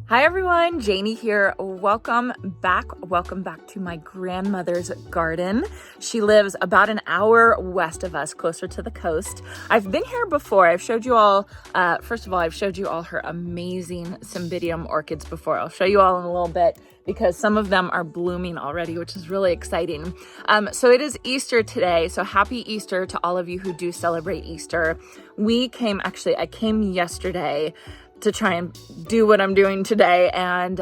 Hi everyone, Janey here. Welcome back to my grandmother's garden. She lives about an hour west of us, closer to the coast. I've been here before. I've showed you all, first of all, I've showed you all her amazing cymbidium orchids before. I'll show you all in a little bit because some of them are blooming already, which is really exciting. So it is Easter today, so happy Easter to all of you who do celebrate Easter. I came yesterday to try and do what I'm doing today, and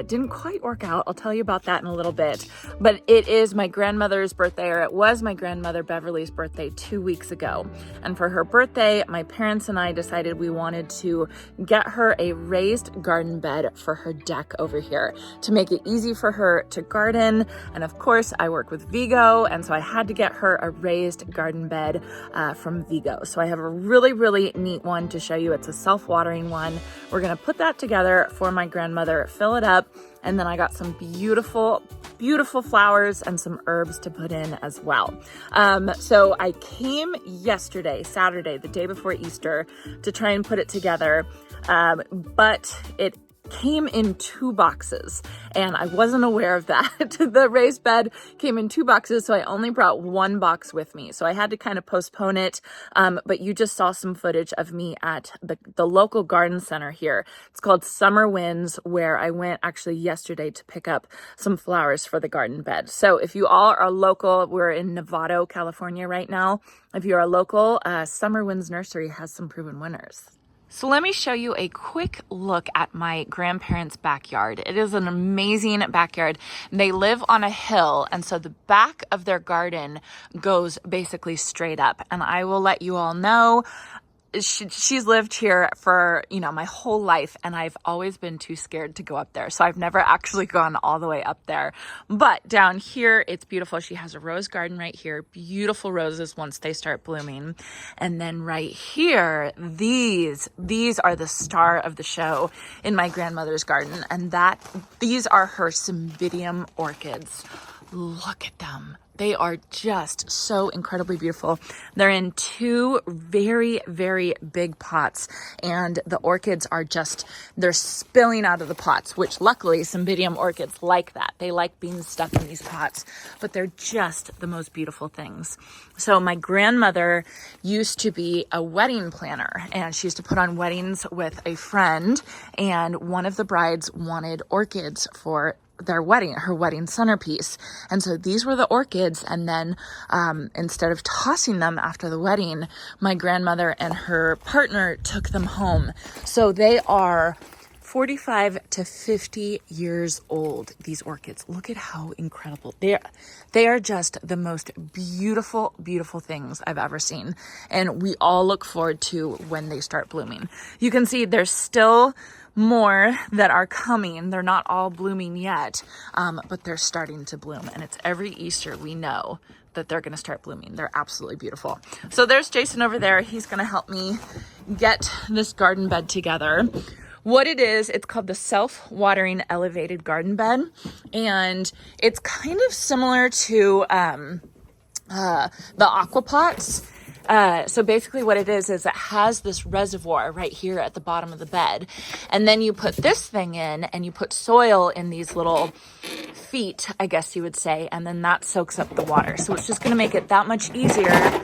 didn't quite work out. I'll tell you about that in a little bit. But it is my grandmother's birthday, or it was my grandmother Beverly's birthday 2 weeks ago. And for her birthday, my parents and I decided we wanted to get her a raised garden bed for her deck over here to make it easy for her to garden. And of course, I work with Vego, and so I had to get her a raised garden bed from Vego. So I have a really, really neat one to show you. It's a self-watering one. We're gonna put that together for my grandmother, fill it up, and then I got some beautiful, beautiful flowers and some herbs to put in as well. So I came yesterday, Saturday, the day before Easter, to try and put it together, but it came in 2 boxes and I wasn't aware of that. The raised bed came in 2 boxes, so I only brought 1 box with me. So I had to kind of postpone it. But you just saw some footage of me at the local garden center here. It's called Summer Winds, where I went actually yesterday to pick up some flowers for the garden bed. So if you all are local, we're in Novato, California right now. If you are local, Summer Winds Nursery has some proven winners. So let me show you a quick look at my grandparents' backyard. It is an amazing backyard. They live on a hill, and so the back of their garden goes basically straight up. And I will let you all know, she's lived here for, my whole life, and I've always been too scared to go up there. So I've never actually gone all the way up there. But down here, it's beautiful. She has a rose garden right here. Beautiful roses once they start blooming. And then right here, these are the star of the show in my grandmother's garden. And these are her cymbidium orchids. Look at them. They are just so incredibly beautiful. They're in 2 very, very big pots, and the orchids are they're spilling out of the pots, which luckily cymbidium orchids like that. They like being stuck in these pots, but they're just the most beautiful things. So my grandmother used to be a wedding planner, and she used to put on weddings with a friend, and one of the brides wanted orchids for her wedding centerpiece. And so these were the orchids. And then instead of tossing them after the wedding, my grandmother and her partner took them home. So they are 45 to 50 years old, these orchids. Look at how incredible they are. Just the most beautiful, beautiful things I've ever seen. And we all look forward to when they start blooming. You can see there's still more that are coming. They're not all blooming yet, but they're starting to bloom. And it's every Easter we know that they're going to start blooming. They're absolutely beautiful. So there's Jason over there. He's going to help me get this garden bed together. What it is, it's called the self-watering elevated garden bed. And it's kind of similar to the aqua pots. So basically what it is it has this reservoir right here at the bottom of the bed. And then you put this thing in and you put soil in these little feet, I guess you would say, and then that soaks up the water. So it's just going to make it that much easier.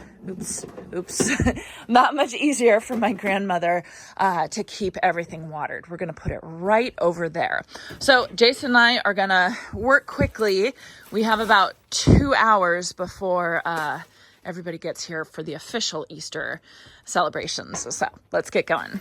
That much easier for my grandmother to keep everything watered. We're going to put it right over there. So Jason and I are going to work quickly. We have about 2 hours before everybody gets here for the official Easter celebrations. So let's get going.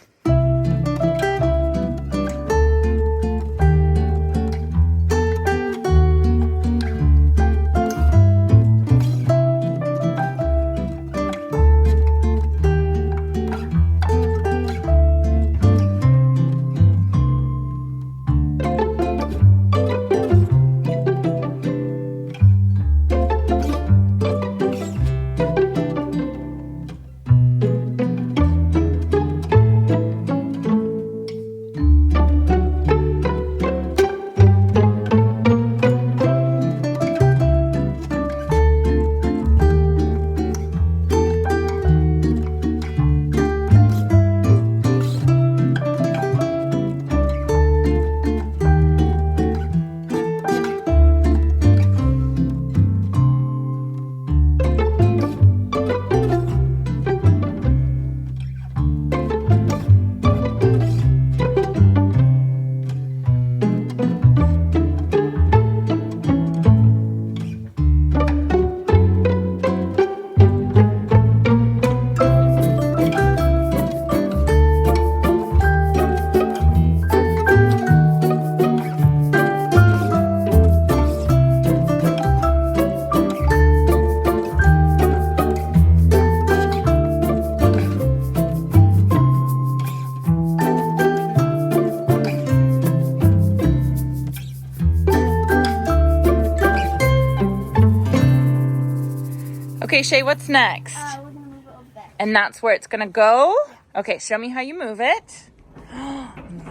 Okay, Shay, what's next? We're gonna move it over there. And that's where it's gonna go? Yeah. Okay, show me how you move it.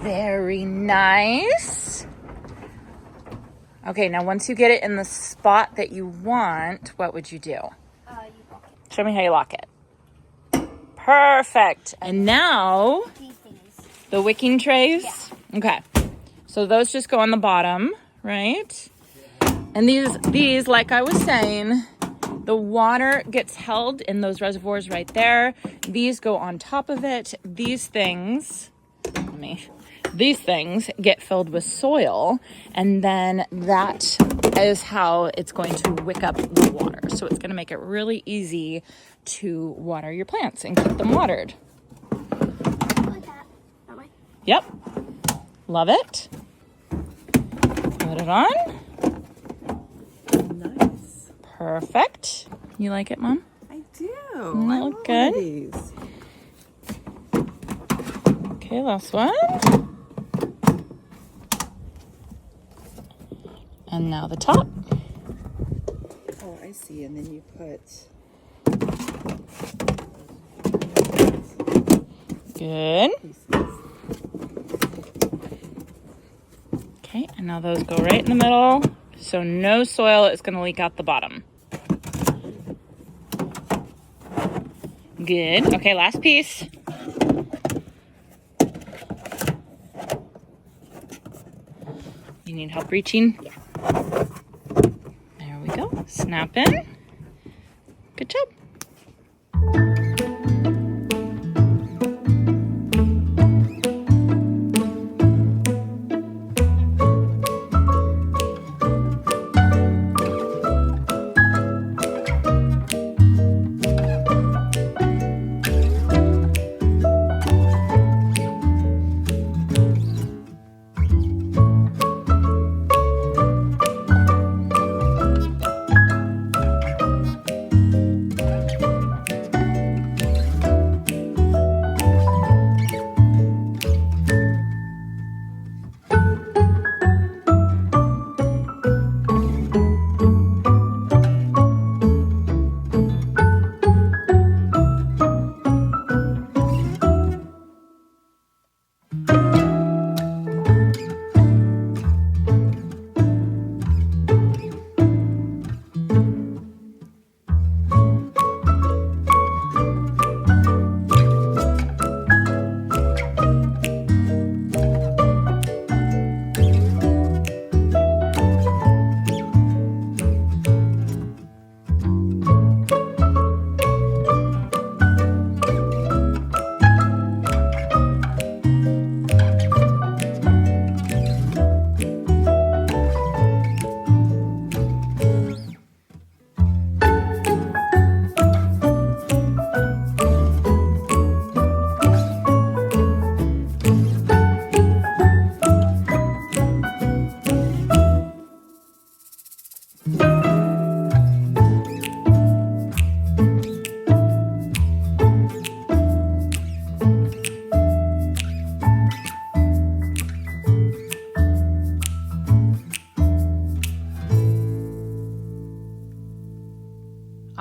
Very nice. Okay, now once you get it in the spot that you want, what would you do? You lock it. Show me how you lock it. Perfect. And now, These things. the wicking trays? Yeah. Okay. So those just go on the bottom, right? And these, like I was saying, the water gets held in those reservoirs right there. These go on top of it. These things get filled with soil, and then that is how it's going to wick up the water. So it's going to make it really easy to water your plants and keep them watered. Like that. That way. Yep. Love it. Put it on. Nice. Perfect. You like it, Mom? I do. Doesn't that look good? These. Okay, last one. And now the top. Oh, I see. And then you put. Good. Okay, and now those go right in the middle. So no soil is going to leak out the bottom. Good. Okay, last piece. You need help reaching? Yeah. There we go. Snap in. Good job.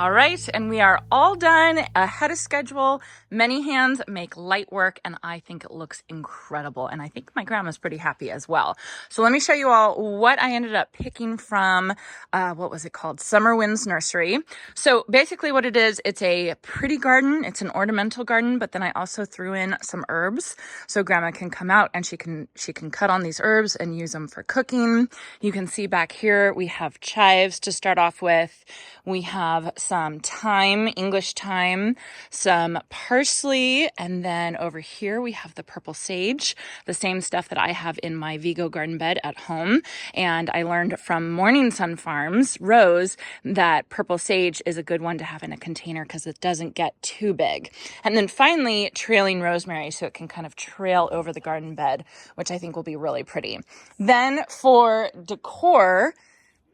All right, and we are all done, ahead of schedule. Many hands make light work, and I think it looks incredible. And I think my grandma's pretty happy as well. So let me show you all what I ended up picking from, what was it called? Summer Winds Nursery. So basically what it is, it's a pretty garden. It's an ornamental garden, but then I also threw in some herbs. So grandma can come out and she can cut on these herbs and use them for cooking. You can see back here, we have chives to start off with. We have some thyme, English thyme, some parsley, and then over here we have the purple sage, the same stuff that I have in my Vego garden bed at home. And I learned from Morning Sun Farms, Rose, that purple sage is a good one to have in a container because it doesn't get too big. And then finally, trailing rosemary, so it can kind of trail over the garden bed, which I think will be really pretty. Then for decor,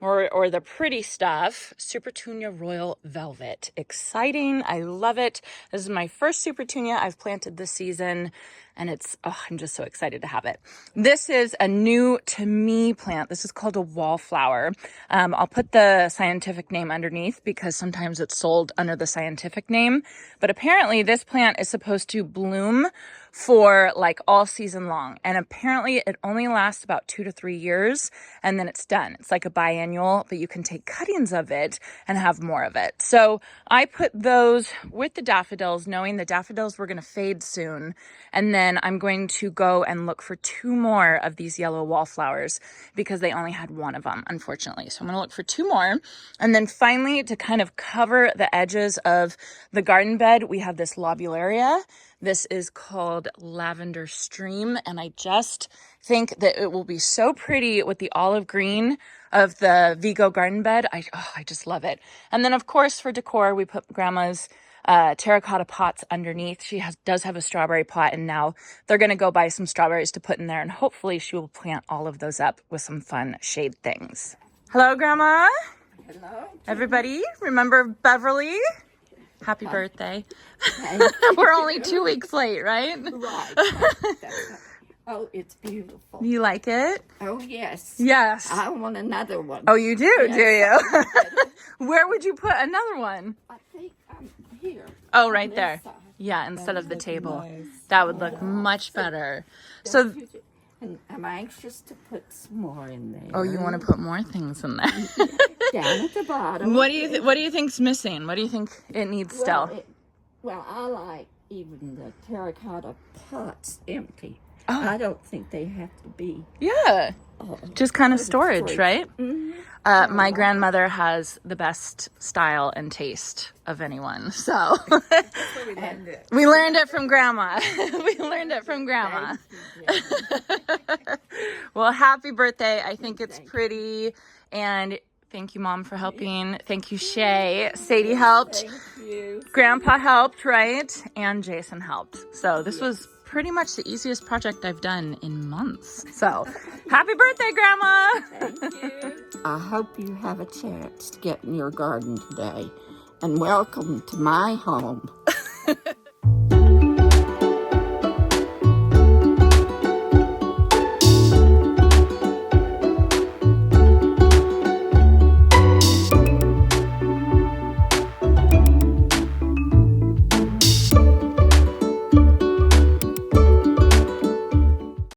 or the pretty stuff, Supertunia Royal Velvet. Exciting. I love it. This is my first Supertunia I've planted this season, and it's, oh, I'm just so excited to have it. This is a new to me plant. This is called a wallflower. I'll put the scientific name underneath because sometimes it's sold under the scientific name, but apparently this plant is supposed to bloom for like all season long. And apparently it only lasts about 2 to 3 years and then it's done. It's like a biennial, but you can take cuttings of it and have more of it. So I put those with the daffodils, knowing the daffodils were going to fade soon. And then I'm going to go and look for 2 more of these yellow wallflowers because they only had 1 of them, unfortunately. So I'm going to look for 2 more. And then finally, to kind of cover the edges of the garden bed, we have this lobularia. This is called Lavender Stream, and I just think that it will be so pretty with the olive green of the Vego garden bed. I just love it. And then, of course, for decor, we put Grandma's terracotta pots underneath. She does have a strawberry pot, and now they're going to go buy some strawberries to put in there, and hopefully she will plant all of those up with some fun shade things. Hello, Grandma. Hello. Everybody, remember Beverly? Happy birthday. We're only 2 weeks late, right? Right. Oh, it's beautiful. You like it? Oh, yes. Yes. I want another one. Oh, you do, Yes. do you? Where would you put another one? I think I'm here. Oh, right this there. side. Yeah, instead of the look table. nice. That would look much better. So, And I'm anxious to put some more in there. oh, you want to put more things in there? Down at the bottom. What do you think's missing? What do you think it needs still? Well, I like even the terracotta pots empty. Oh. I don't think they have to be. Yeah. Just kind of storage. storage, right? Mm-hmm. My grandmother has the best style and taste of anyone. So We learned it. we learned it from Grandma. We learned it from Grandma. Well, happy birthday. I think it's pretty. And thank you, Mom, for helping. Thank you, Shay. Sadie helped. Thank you. Grandpa helped, right? And Jason helped. So this was pretty much the easiest project I've done in months. So happy birthday, Grandma. Thank you. I hope you have a chance to get in your garden today. And welcome to my home.